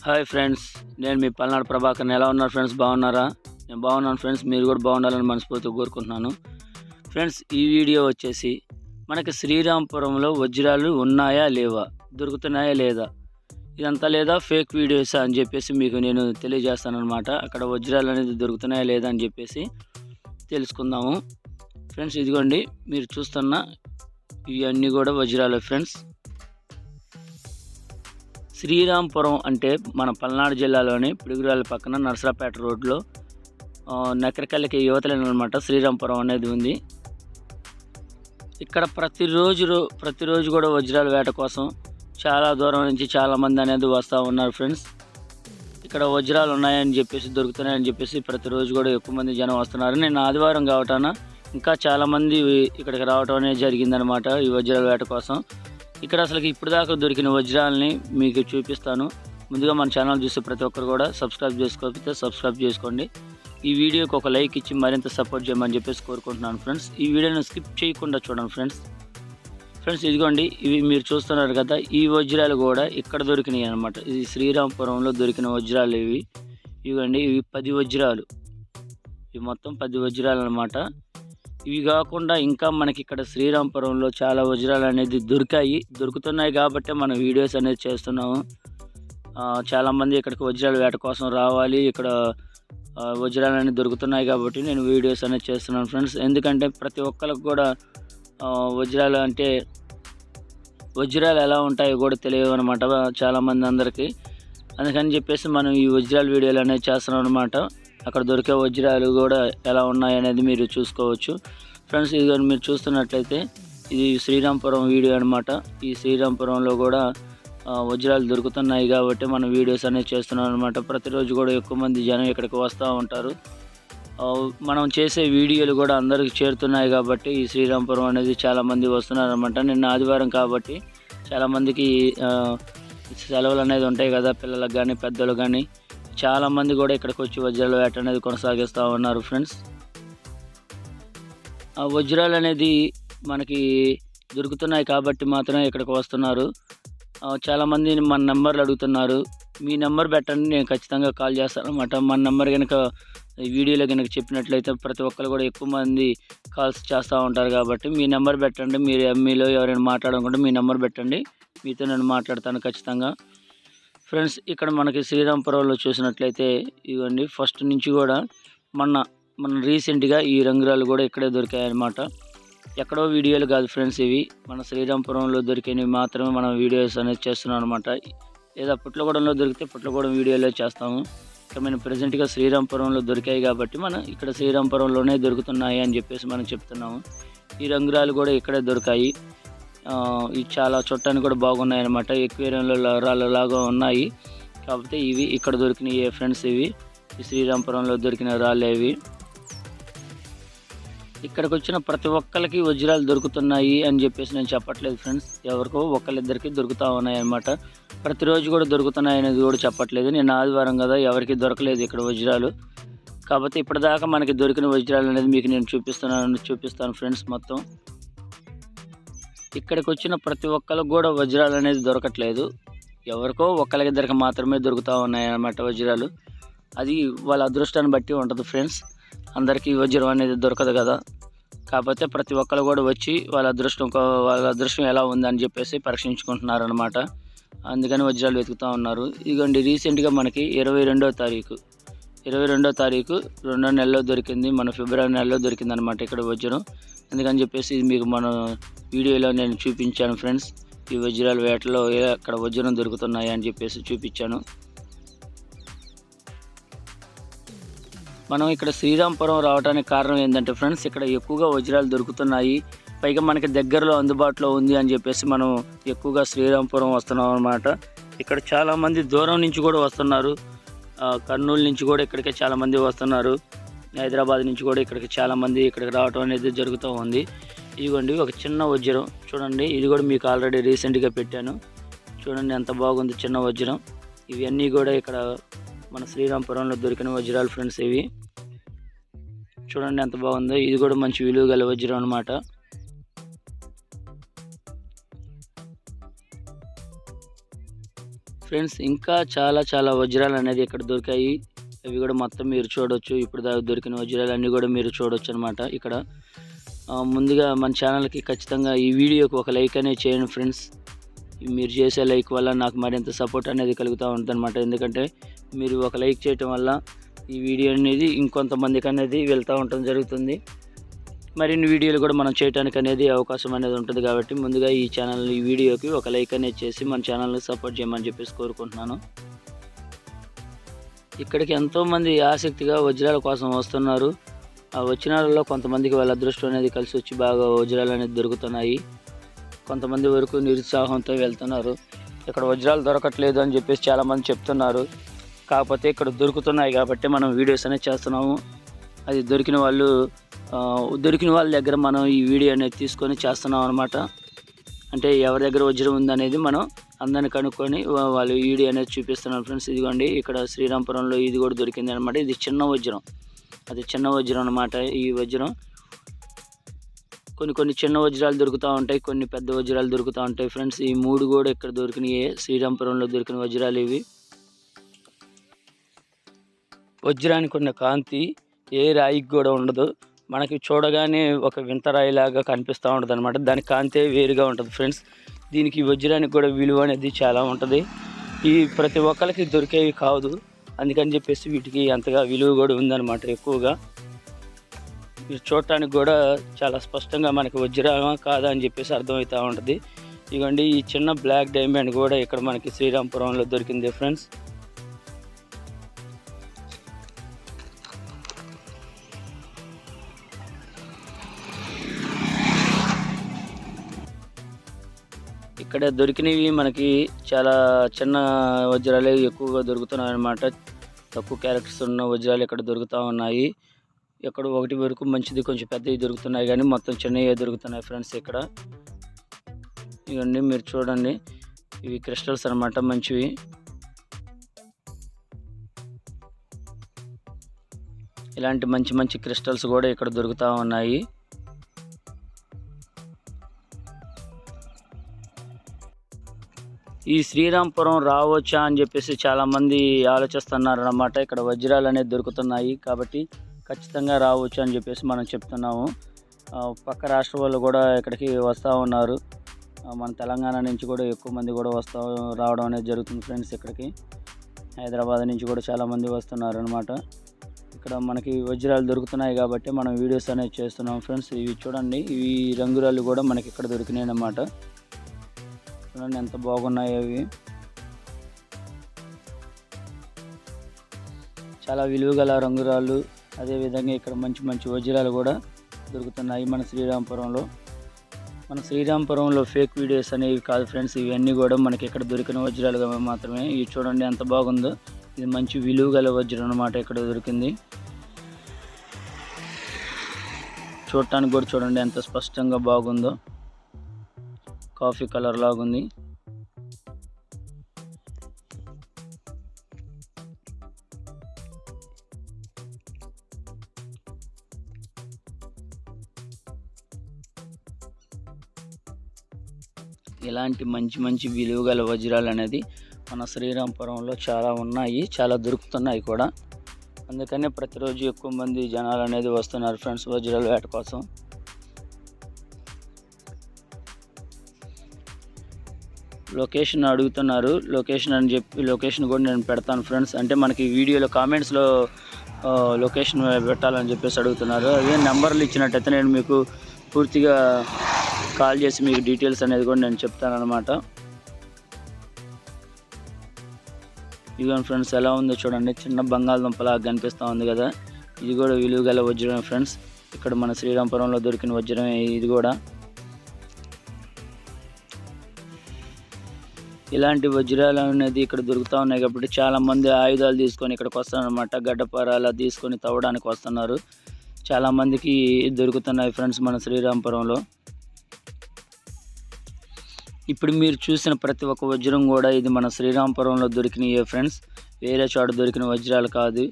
Hi friends, నేను మీ పల్నాడు ప్రభాకర్ని. ఎలా ఉన్నారు ఫ్రెండ్స్? బాగున్నారా? నేను బాగున్నాను ఫ్రెండ్స్. మీరు కూడా బాగుండాలని మనస్ఫూర్తిగా కోరుకుంటున్నాను. ఫ్రెండ్స్, ఈ వీడియో వచ్చేసి మనకి శ్రీరాంపురంలో వజ్రాలు ఉన్నాయా లేవా, దొరుకుతున్నాయా లేదా, ఇదంతా లేదా ఫేక్ వీడియోసా అని చెప్పేసి మీకు నేను తెలియజేస్తాను అనమాట. అక్కడ వజ్రాలు అనేది దొరుకుతున్నాయా లేదా అని చెప్పేసి తెలుసుకుందాము. ఫ్రెండ్స్, ఇదిగోండి మీరు చూస్తున్న ఇవన్నీ కూడా వజ్రాలు ఫ్రెండ్స్. శ్రీరాంపురం అంటే మన పల్నాడు జిల్లాలోని పిడుగురాల పక్కన నర్సరాపేట రోడ్లో నకరికల్లకి యువతలేనమాట శ్రీరాంపురం అనేది ఉంది. ఇక్కడ ప్రతిరోజు కూడా వజ్రాల వేట కోసం చాలా దూరం నుంచి చాలామంది అనేది వస్తూ ఉన్నారు ఫ్రెండ్స్. ఇక్కడ వజ్రాలు ఉన్నాయని చెప్పేసి, దొరుకుతున్నాయని చెప్పేసి ప్రతిరోజు కూడా ఎక్కువ మంది జనం వస్తున్నారు. నేను ఆదివారం కావటాన ఇంకా చాలామంది ఇక్కడికి రావటం అనేది జరిగిందనమాట ఈ వజ్రాల వేట కోసం. ఇక్కడ అసలుకి ఇప్పుడు దాకా దొరికిన వజ్రాలని మీకు చూపిస్తాను. ముందుగా మన ఛానల్ చూస్తే ప్రతి ఒక్కరు కూడా సబ్స్క్రైబ్ చేసుకోకపోతే సబ్స్క్రైబ్ చేసుకోండి. ఈ వీడియోకి ఒక లైక్ ఇచ్చి మరింత సపోర్ట్ చేయమని చెప్పేసి కోరుకుంటున్నాను ఫ్రెండ్స్. ఈ వీడియోని స్కిప్ చేయకుండా చూడండి ఫ్రెండ్స్. ఇదిగోండి, ఇవి మీరు చూస్తున్నారు కదా, ఈ వజ్రాలు కూడా ఇక్కడ దొరికినాయి అనమాట. ఇది శ్రీరాంపురంలో దొరికిన వజ్రాలు ఇవ్వండి. ఇవి 10 వజ్రాలు, ఇవి మొత్తం 10 వజ్రాలు అనమాట. ఇవి కాకుండా ఇంకా మనకి ఇక్కడ శ్రీరాంపురంలో చాలా వజ్రాలు అనేది దొరుకుతున్నాయి కాబట్టి మనం వీడియోస్ అనేది చేస్తున్నాము. చాలామంది ఇక్కడికి వజ్రాల వేట కోసం రావాలి, ఇక్కడ వజ్రాలు అనేది దొరుకుతున్నాయి కాబట్టి నేను వీడియోస్ అనేది చేస్తున్నాను ఫ్రెండ్స్. ఎందుకంటే ప్రతి ఒక్కరికి కూడా వజ్రాలు అంటే వజ్రాలు ఎలా ఉంటాయో కూడా తెలియదు అనమాట చాలామంది అందరికీ. అందుకని చెప్పేసి మనం ఈ వజ్రాల వీడియోలు అనేది చేస్తున్నాం అనమాట. అక్కడ దొరికే వజ్రాలు కూడా ఎలా ఉన్నాయనేది మీరు చూసుకోవచ్చు ఫ్రెండ్స్. ఇది మీరు చూస్తున్నట్లయితే ఇది శ్రీరాంపురం వీడియో అనమాట. ఈ శ్రీరాంపురంలో కూడా వజ్రాలు దొరుకుతున్నాయి కాబట్టి మనం వీడియోస్ అనేది చేస్తున్నాం అనమాట. ప్రతిరోజు కూడా ఎక్కువ మంది జనం ఇక్కడికి వస్తూ ఉంటారు. మనం చేసే వీడియోలు కూడా అందరికి చేరుతున్నాయి కాబట్టి ఈ శ్రీరాంపురం అనేది చాలామంది వస్తున్నారు అనమాట. నిన్న ఆదివారం కాబట్టి చాలామందికి సెలవులు అనేది ఉంటాయి కదా, పిల్లలకు కానీ పెద్దలు కానీ. చాలామంది కూడా ఇక్కడికి వచ్చి వజ్రాల వేట అనేది కొనసాగిస్తూ ఉన్నారు ఫ్రెండ్స్. ఆ వజ్రాలు అనేది మనకి దొరుకుతున్నాయి కాబట్టి మాత్రమే ఇక్కడికి వస్తున్నారు. చాలామంది మన నెంబర్లు అడుగుతున్నారు. మీ నెంబర్ పెట్టండి, నేను ఖచ్చితంగా కాల్ చేస్తాను అనమాట. మన నెంబర్ కనుక ఈ వీడియోలో కనుక చెప్పినట్లయితే ప్రతి ఒక్కరు కూడా ఎక్కువ మంది కాల్స్ చేస్తూ ఉంటారు కాబట్టి మీ నెంబర్ పెట్టండి. మీరు ఎంఈలో ఎవరైనా మాట్లాడాలనుకుంటే మీ నెంబర్ పెట్టండి, మీతో నేను మాట్లాడతాను ఖచ్చితంగా ఫ్రెండ్స్. ఇక్కడ మనకి శ్రీరాంపురంలో చూసినట్లయితే ఇవ్వండి, ఫస్ట్ నుంచి కూడా మన రీసెంట్గా ఈ రంగురాలు కూడా ఇక్కడే దొరికాయి అన్నమాట. ఎక్కడో వీడియోలు కాదు ఫ్రెండ్స్, ఇవి మన శ్రీరాంపురంలో దొరికినవి మాత్రమే మనం వీడియోస్ అనేది చేస్తున్నాం అనమాట. లేదా పుట్లగూడెంలో దొరికితే పుట్లగూడెం వీడియోలో చేస్తాము. ఇక్కడ మేము ప్రజెంట్గా శ్రీరాంపురంలో దొరికాయి కాబట్టి మనం ఇక్కడ శ్రీరాంపురంలోనే దొరుకుతున్నాయి అని చెప్పేసి మనం చెప్తున్నాము. ఈ రంగురాలు కూడా ఇక్కడే దొరికాయి. ఇవి చాలా చూడటానికి కూడా బాగున్నాయి అన్నమాట. ఎక్వేరియంలో రాళ్ళలాగా ఉన్నాయి కాబట్టి ఇవి ఇక్కడ దొరికినాయి ఫ్రెండ్స్. ఇవి ఈ శ్రీరాంపురంలో దొరికిన రాళ్ళే ఇవి. ఇక్కడికి వచ్చిన ప్రతి ఒక్కరికి వజ్రాలు దొరుకుతున్నాయి అని చెప్పేసి నేను చెప్పట్లేదు ఫ్రెండ్స్. ఎవరికో ఒకళ్ళిద్దరికి దొరుకుతూ ఉన్నాయి అన్నమాట. ప్రతిరోజు కూడా దొరుకుతున్నాయి అనేది కూడా చెప్పట్లేదు. నేను ఆదివారం కదా, ఎవరికి దొరకలేదు ఇక్కడ వజ్రాలు. కాబట్టి ఇప్పటిదాకా మనకి దొరికిన వజ్రాలు అనేది మీకు నేను చూపిస్తాను ఫ్రెండ్స్. మొత్తం ఇక్కడికి వచ్చిన ప్రతి ఒక్కరికి కూడా వజ్రాలు అనేది దొరకట్లేదు. ఎవరికో ఒకళ్ళకిద్దరికి మాత్రమే దొరుకుతూ ఉన్నాయి అన్నమాట వజ్రాలు. అది వాళ్ళ అదృష్టాన్ని బట్టి ఉంటుంది ఫ్రెండ్స్. అందరికీ వజ్రం అనేది దొరకదు కదా. కాకపోతే ప్రతి ఒక్కరు కూడా వచ్చి వాళ్ళ అదృష్టం ఎలా ఉందని చెప్పేసి పరీక్షించుకుంటున్నారు అనమాట. అందుకని వజ్రాలు వెతుకుతూ ఉన్నారు. ఇదిగోండి, రీసెంట్గా మనకి 22వ తారీఖు 2వ నెలలో దొరికింది. మన ఫిబ్రవరి నెలలో దొరికింది అనమాట ఇక్కడ వజ్రం. అందుకని చెప్పేసి ఇది మీకు మన వీడియోలో నేను చూపించాను ఫ్రెండ్స్. ఈ వజ్రాల వేటలో అక్కడ వజ్రం దొరుకుతున్నాయి అని చెప్పేసి చూపించాను. మనం ఇక్కడ శ్రీరాంపురం రావడానికి కారణం ఏంటంటే ఫ్రెండ్స్, ఇక్కడ ఎక్కువగా వజ్రాలు దొరుకుతున్నాయి, పైగా మనకి దగ్గరలో అందుబాటులో ఉంది అని చెప్పేసి మనం ఎక్కువగా శ్రీరాంపురం వస్తున్నాం అనమాట. ఇక్కడ చాలామంది దూరం నుంచి కూడా వస్తున్నారు. కర్నూలు నుంచి కూడా ఇక్కడికి చాలామంది వస్తున్నారు. హైదరాబాద్ నుంచి కూడా ఇక్కడికి చాలామంది ఇక్కడికి రావడం అనేది జరుగుతూ ఉంది. ఇదిగోండి ఒక చిన్న వజ్రం చూడండి. ఇది కూడా మీకు ఆల్రెడీ రీసెంట్గా పెట్టాను. చూడండి ఎంత బాగుంది చిన్న వజ్రం. ఇవన్నీ కూడా ఇక్కడ మన శ్రీరాంపురంలో దొరికిన వజ్రాలు ఫ్రెండ్స్. ఇవి చూడండి ఎంత బాగుందో. ఇది కూడా మంచి విలువ గల వజ్రం అనమాట. ఫ్రెండ్స్ ఇంకా చాలా చాలా వజ్రాలు అనేది ఇక్కడ దొరికాయి. అవి కూడా మొత్తం మీరు చూడొచ్చు. ఇప్పుడు దాకా దొరికిన వజ్రాలు అన్నీ కూడా మీరు చూడొచ్చు అనమాట. ఇక్కడ ముందుగా మన ఛానల్కి ఖచ్చితంగా ఈ వీడియోకి ఒక లైక్ అనేది చేయండి ఫ్రెండ్స్. మీరు చేసే లైక్ వల్ల నాకు మరింత సపోర్ట్ అనేది కలుగుతూ ఉంటుంది అనమాట. ఎందుకంటే మీరు ఒక లైక్ చేయటం వల్ల ఈ వీడియో అనేది ఇంకొంతమందికి అనేది వెళ్తూ ఉండటం జరుగుతుంది. మరిన్ని వీడియోలు కూడా మనం చేయడానికి అనేది అవకాశం అనేది ఉంటుంది. కాబట్టి ముందుగా ఈ వీడియోకి ఒక లైక్ అనేది చేసి మన ఛానల్ని సపోర్ట్ చేయమని చెప్పేసి కోరుకుంటున్నాను. ఇక్కడికి ఎంతోమంది ఆసక్తిగా వజ్రాల కోసం వస్తున్నారు. ఆ వచ్చిన వాళ్ళలో కొంతమందికి వాళ్ళ అదృష్టం అనేది కలిసి వచ్చి బాగా వజ్రాలు అనేది దొరుకుతున్నాయి. కొంతమంది వరకు నిరుత్సాహంతో వెళ్తున్నారు. ఇక్కడ వజ్రాలు దొరకట్లేదు అని చెప్పేసి చాలామంది చెప్తున్నారు. కాకపోతే ఇక్కడ దొరుకుతున్నాయి కాబట్టి మనం వీడియోస్ అనేది చేస్తున్నాము. అది దొరికిన వాళ్ళ దగ్గర మనం ఈ వీడియో అనేది తీసుకొని చేస్తున్నాం అనమాట. అంటే ఎవరి దగ్గర వజ్రం ఉందనేది మనం అందరిని కనుక్కొని వాళ్ళు వీడియో అనేది చూపిస్తున్నారు ఫ్రెండ్స్. ఇదిగోండి ఇక్కడ శ్రీరాంపురంలో ఇది కూడా దొరికింది అనమాట. ఇది చిన్న వజ్రం, అది చిన్న వజ్రం అనమాట. ఈ వజ్రం కొన్ని చిన్న వజ్రాలు దొరుకుతూ ఉంటాయి, కొన్ని పెద్ద వజ్రాలు దొరుకుతూ ఉంటాయి ఫ్రెండ్స్. ఈ మూడు కూడా ఇక్కడ దొరికినాయి, శ్రీరాంపురంలో దొరికిన వజ్రాలు ఇవి. వజ్రానికి ఉన్న కాంతి ఏ రాయికి కూడా ఉండదు. మనకి చూడగానే ఒక వింత రాయిలాగా కనిపిస్తూ ఉంటుంది అనమాట. దాని కాంతే వేరుగా ఉంటుంది ఫ్రెండ్స్. దీనికి వజ్రానికి కూడా విలువ అనేది చాలా ఉంటుంది. ఈ ప్రతి ఒక్కరికి దొరికేవి కాదు, అందుకని చెప్పేసి వీటికి అంతగా విలువ కూడా ఉందన్నమాట ఎక్కువగా. ఇది చూడటానికి కూడా చాలా స్పష్టంగా మనకి వజ్రమా కాదా అని చెప్పేసి అర్థమవుతూ ఉంటుంది. ఇదిగోండి ఈ చిన్న బ్లాక్ డైమండ్ కూడా ఇక్కడ మనకి శ్రీరాంపురంలో దొరికింది ఫ్రెండ్స్. ఇక్కడ దొరికినవి మనకి చాలా చిన్న వజ్రాలే ఎక్కువగా దొరుకుతున్నాయి అన్నమాట. తక్కువ క్యారెక్టర్స్ ఉన్న వజ్రాలు ఇక్కడ దొరుకుతూ ఉన్నాయి. ఇక్కడ ఒకటి వరకు మంచిది కొంచెం పెద్దవి దొరుకుతున్నాయి, కానీ మొత్తం చిన్నవి దొరుకుతున్నాయి ఫ్రెండ్స్. ఇక్కడ ఇవన్నీ మీరు చూడండి, ఇవి క్రిస్టల్స్ అన్నమాట, మంచివి. ఇలాంటి మంచి క్రిస్టల్స్ కూడా ఇక్కడ దొరుకుతూ ఉన్నాయి. ఈ శ్రీరాంపురం రావచ్చా అని చెప్పేసి చాలామంది ఆలోచిస్తున్నారు అన్నమాట. ఇక్కడ వజ్రాలు అనేది దొరుకుతున్నాయి కాబట్టి ఖచ్చితంగా రావచ్చు అని చెప్పేసి మనం చెప్తున్నాము. పక్క రాష్ట్ర వాళ్ళు కూడా ఇక్కడికి వస్తూ ఉన్నారు. మన తెలంగాణ నుంచి కూడా ఎక్కువ మంది కూడా రావడం అనేది జరుగుతుంది ఫ్రెండ్స్. ఇక్కడికి హైదరాబాద్ నుంచి కూడా చాలామంది వస్తున్నారు అనమాట. ఇక్కడ మనకి వజ్రాలు దొరుకుతున్నాయి కాబట్టి మనం వీడియోస్ అనేది చేస్తున్నాం ఫ్రెండ్స్. ఇవి చూడండి, ఇవి రంగురాళ్ళు కూడా మనకి ఇక్కడ దొరికినాయి అన్నమాట. చూడండి ఎంత బాగున్నాయి అవి. చాలా విలువగల రంగురాళ్ళు, అదేవిధంగా ఇక్కడ మంచి వజ్రాలు కూడా దొరుకుతున్నాయి మన శ్రీరాంపురంలో. మన శ్రీరాంపురంలో ఫేక్ వీడియోస్ అనేవి కాదు ఫ్రెండ్స్. ఇవన్నీ కూడా మనకి ఇక్కడ దొరికిన వజ్రాలుగా మాత్రమే. ఇవి చూడండి ఎంత బాగుందో. ఇది మంచి విలువగల వజ్రం అన్నమాట ఇక్కడ దొరికింది. చూడటానికి కూడా చూడండి ఎంత స్పష్టంగా బాగుందో. కాఫీ కలర్ లాగుంది. ఇలాంటి మంచి విలువగల వజ్రాలు అనేది మన శ్రీరాంపురంలో చాలా ఉన్నాయి, చాలా దొరుకుతున్నాయి కూడా. అందుకనే ప్రతిరోజు ఎక్కువ మంది జనాలు అనేది వస్తున్నారు ఫ్రెండ్స్ వజ్రాల వేట కోసం. లొకేషన్ అడుగుతున్నారు, లొకేషన్ అని చెప్పి లొకేషన్ కూడా నేను పెడతాను ఫ్రెండ్స్. అంటే మనకి వీడియోలో కామెంట్స్లో లొకేషన్ పెట్టాలని చెప్పేసి అడుగుతున్నారు. అదే నెంబర్లు ఇచ్చినట్టయితే నేను మీకు పూర్తిగా కాల్ చేసి మీకు డీటెయిల్స్ అనేది కూడా నేను చెప్తాను అనమాట. ఇదిగో ఫ్రెండ్స్ ఎలా ఉందో చూడండి, చిన్న బంగాళదుంపలా కనిపిస్తూ ఉంది కదా. ఇది కూడా విలువగల వజ్రమే ఫ్రెండ్స్. ఇక్కడ మన శ్రీరాంపురంలో దొరికిన వజ్రమే ఇది కూడా. ఇలాంటి వజ్రాలు అనేది ఇక్కడ దొరుకుతూ ఉన్నాయి కాబట్టి చాలామంది ఆయుధాలు తీసుకొని ఇక్కడికి వస్తారనమాట. గడ్డపార అలా తీసుకొని తవ్వడానికి వస్తున్నారు. చాలామందికి దొరుకుతున్నాయి ఫ్రెండ్స్ మన శ్రీరాంపురంలో. ఇప్పుడు మీరు చూసిన ప్రతి ఒక్క వజ్రం కూడా ఇది మన శ్రీరాంపురంలో దొరికినాయే ఫ్రెండ్స్. వేరే చోట దొరికిన వజ్రాలు కాదు,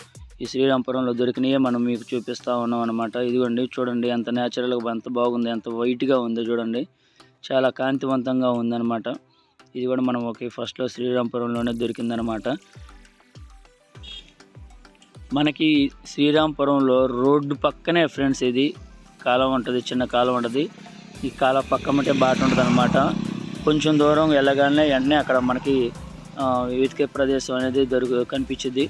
ఈ శ్రీరాంపురంలో దొరికినాయే మనం మీకు చూపిస్తూ ఉన్నాం అనమాట. ఇదిగోండి చూడండి ఎంత న్యాచురల్గా ఎంత బాగుంది, ఎంత వైట్గా ఉందో చూడండి. చాలా కాంతివంతంగా ఉందన్నమాట. ఇది కూడా మనం ఫస్ట్లో శ్రీరాంపురంలోనే దొరికిందనమాట. మనకి శ్రీరాంపురంలో రోడ్డు పక్కనే ఫ్రెండ్స్ ఇది కాలం ఉంటుంది, చిన్న కాలం ఉంటుంది. ఈ కాలం పక్కమంటే బాట ఉంటుంది అనమాట. కొంచెం దూరం వెళ్ళగానే వెంటనే అక్కడ మనకి వెతికే ప్రదేశం అనేది కనిపించింది.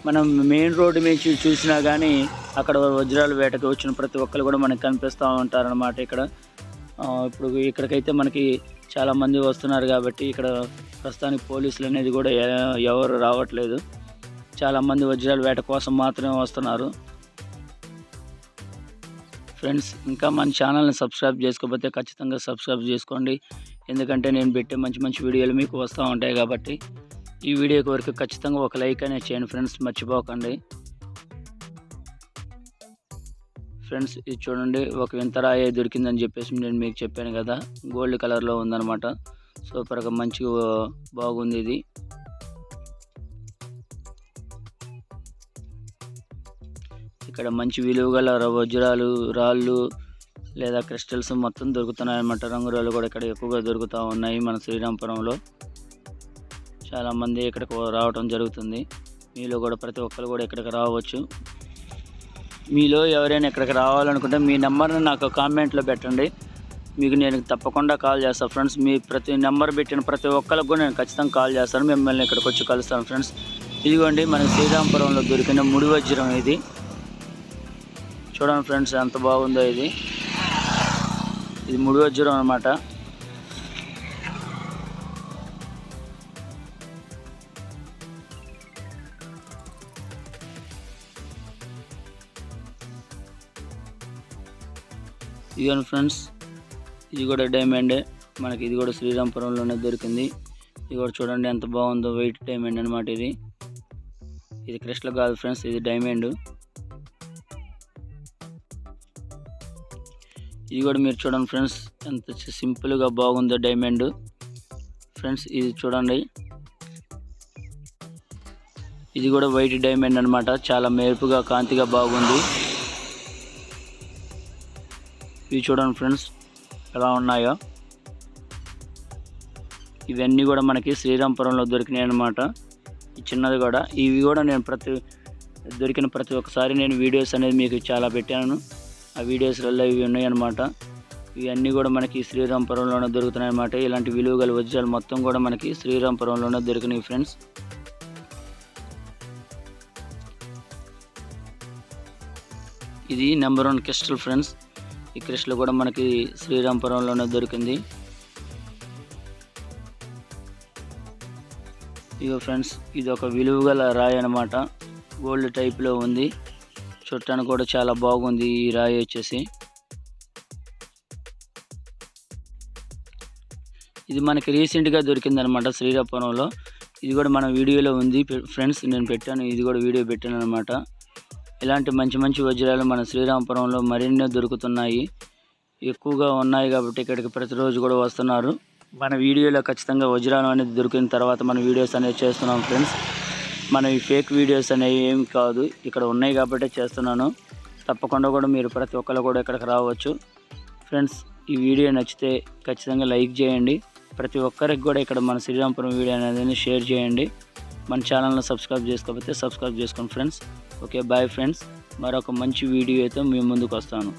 మనం మెయిన్ రోడ్డు మీద చూసినా కానీ అక్కడ వజ్రాల వేటకి వచ్చిన ప్రతి ఒక్కరు కూడా మనకి కనిపిస్తూ ఉంటారనమాట. ఇప్పుడు ఇక్కడికైతే మనకి చాలామంది వస్తున్నారు కాబట్టి ఇక్కడ ప్రస్తుతానికి పోలీసులు అనేది కూడా ఎవరు రావట్లేదు. చాలామంది వజ్రాల వేట కోసం మాత్రమే వస్తున్నారు. ఫ్రెండ్స్, ఇంకా మన ఛానల్ని సబ్స్క్రైబ్ చేసుకోకపోతే ఖచ్చితంగా సబ్స్క్రైబ్ చేసుకోండి. ఎందుకంటే నేను పెట్టే మంచి మంచి వీడియోలు మీకు వస్తూ ఉంటాయి కాబట్టి. ఈ వీడియోకి వరకు ఖచ్చితంగా ఒక లైక్ అనేది చేయండి ఫ్రెండ్స్, మర్చిపోకండి. ఫ్రెండ్స్, ఇది చూడండి, ఒక వింత రాయి దొరికిందని చెప్పేసి నేను మీకు చెప్పాను కదా, గోల్డ్ కలర్లో ఉందన్నమాట. సూపర్గా మంచిగా బాగుంది ఇది. ఇక్కడ మంచి విలువగల వజ్రాలు, రాళ్ళు లేదా క్రిస్టల్స్ మొత్తం దొరుకుతున్నాయన్నమాట. రంగురాళ్ళు కూడా ఇక్కడ ఎక్కువగా దొరుకుతూ ఉన్నాయి మన శ్రీరాంపురంలో. చాలామంది ఇక్కడికి రావడం జరుగుతుంది. మీలో కూడా ప్రతి ఒక్కరు కూడా ఇక్కడికి రావచ్చు. మీలో ఎవరైనా ఇక్కడికి రావాలనుకుంటే మీ నెంబర్ని నాకు కామెంట్లో పెట్టండి, మీకు నేను తప్పకుండా కాల్ చేస్తాను ఫ్రెండ్స్. మీ ప్రతి నెంబర్ పెట్టిన ప్రతి ఒక్కరికి కూడా నేను ఖచ్చితంగా కాల్ చేస్తాను, మిమ్మల్ని ఇక్కడికి వచ్చి కలుస్తాను ఫ్రెండ్స్. ఇదిగోండి మన శ్రీరాంపురంలో దొరికిన ముడి వజ్రం ఇది. చూడండి ఫ్రెండ్స్, ఎంత బాగుందో ఇది ముడి వజ్రం అన్నమాట. ఇదిగోండి ఫ్రెండ్స్, ఇది కూడా డైమండే మనకి. ఇది కూడా శ్రీరాంపురంలోనే దొరికింది. ఇది కూడా చూడండి ఎంత బాగుందో, వైట్ డైమండ్ అనమాట. ఇది క్రిస్టల్ కాదు ఫ్రెండ్స్, ఇది డైమండ్. ఇది కూడా మీరు చూడండి ఫ్రెండ్స్, ఎంత సింపుల్గా బాగుందో డైమండ్. ఫ్రెండ్స్, ఇది చూడండి, ఇది కూడా వైట్ డైమండ్ అనమాట. చాలా మెరుపుగా కాంతిగా బాగుంది. ఇవి చూడండి ఫ్రెండ్స్ ఎలా ఉన్నాయో. ఇవన్నీ కూడా మనకి శ్రీరాంపురంలో దొరికినాయి అనమాట. ఈ చిన్నది కూడా. ఇవి కూడా నేను దొరికిన ప్రతి ఒక్కసారి నేను వీడియోస్ అనేది మీకు చాలా పెట్టాను. ఆ వీడియోస్లలో ఇవి ఉన్నాయన్నమాట. ఇవన్నీ కూడా మనకి శ్రీరాంపురంలోనే దొరుకుతున్నాయి అన్నమాట. ఇలాంటి విలువగల వజ్రాలు మొత్తం కూడా మనకి శ్రీరాంపురంలోనే దొరికినాయి ఫ్రెండ్స్. ఇది నెంబర్ 1 క్రిస్టల్ ఫ్రెండ్స్. ఈ క్రిస్టల్ కూడా మనకి శ్రీరాంపురంలోనే దొరికింది. ఇగో ఫ్రెండ్స్, ఇది ఒక విలువగల రాయి అన్నమాట. గోల్డ్ టైప్లో ఉంది. చూడటానికి కూడా చాలా బాగుంది ఈ రాయి వచ్చేసి. ఇది మనకి రీసెంట్గా దొరికిందనమాట శ్రీరాంపురంలో. ఇది కూడా మన వీడియోలో ఉంది ఫ్రెండ్స్, నేను పెట్టాను, ఇది కూడా వీడియో పెట్టాను అనమాట. ఇలాంటి మంచి మంచి వజ్రాలు మన శ్రీరాంపురంలో మరిన్నో దొరుకుతున్నాయి, ఎక్కువగా ఉన్నాయి కాబట్టి ఇక్కడికి ప్రతిరోజు కూడా వస్తున్నారు. మన వీడియోలో ఖచ్చితంగా వజ్రాలు అనేది దొరికిన తర్వాత మన వీడియోస్ అనేది చేస్తున్నాం ఫ్రెండ్స్. మన ఈ ఫేక్ వీడియోస్ అనేవి ఏమి కాదు, ఇక్కడ ఉన్నాయి కాబట్టి చేస్తున్నాను. తప్పకుండా కూడా మీరు ప్రతి ఒక్కరు కూడా ఇక్కడికి రావచ్చు ఫ్రెండ్స్. ఈ వీడియో నచ్చితే ఖచ్చితంగా లైక్ చేయండి. ప్రతి ఒక్కరికి కూడా ఇక్కడ మన శ్రీరాంపురం వీడియో అనేది షేర్ చేయండి. మన ఛానల్ని సబ్స్క్రైబ్ చేసుకోకపోతే సబ్స్క్రైబ్ చేసుకోండి ఫ్రెండ్స్. Okay, bye friends. మరొక మంచి వీడియో అయితే మీ ముందుకు వస్తాను.